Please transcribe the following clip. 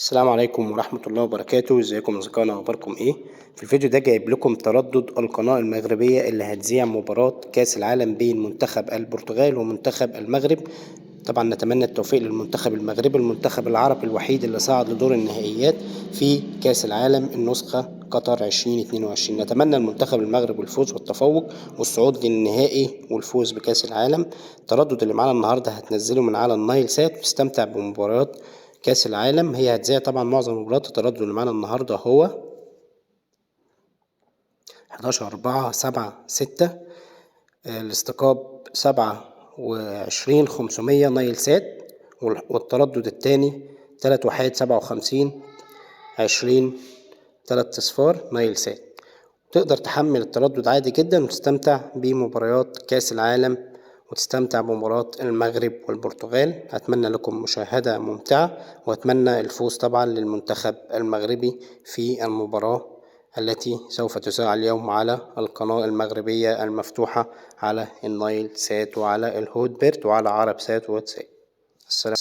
السلام عليكم ورحمة الله وبركاته. ازيكم اصدقائنا، اخباركم ايه؟ في الفيديو ده جايب لكم تردد القناة المغربية اللي هتذيع مباراة كأس العالم بين منتخب البرتغال ومنتخب المغرب. طبعا نتمنى التوفيق للمنتخب المغربي، المنتخب العربي الوحيد اللي صعد لدور النهائيات في كأس العالم النسخة قطر 2022. نتمنى المنتخب المغربي الفوز والتفوق والصعود للنهائي والفوز بكأس العالم. التردد اللي معانا النهارده هتنزله من على النايل سات، تستمتع بمباريات كأس العالم. هي هتذيع طبعا معظم مباريات. التردد اللي معانا النهارده هو 11 4 7 6، الاستقاب 27 500 نايل سات، والتردد التاني 3 1 57 20 3 صفار نايل سات. تقدر تحمل التردد عادي جدا وتستمتع بمباريات كأس العالم وتستمتع بمباراة المغرب والبرتغال. أتمنى لكم مشاهدة ممتعة، وأتمنى الفوز طبعا للمنتخب المغربي في المباراة التي سوف تذاع اليوم على القناة المغربية المفتوحة على النايل سات وعلى الهوت بيرد وعلى عرب سات وواتساب. السلام.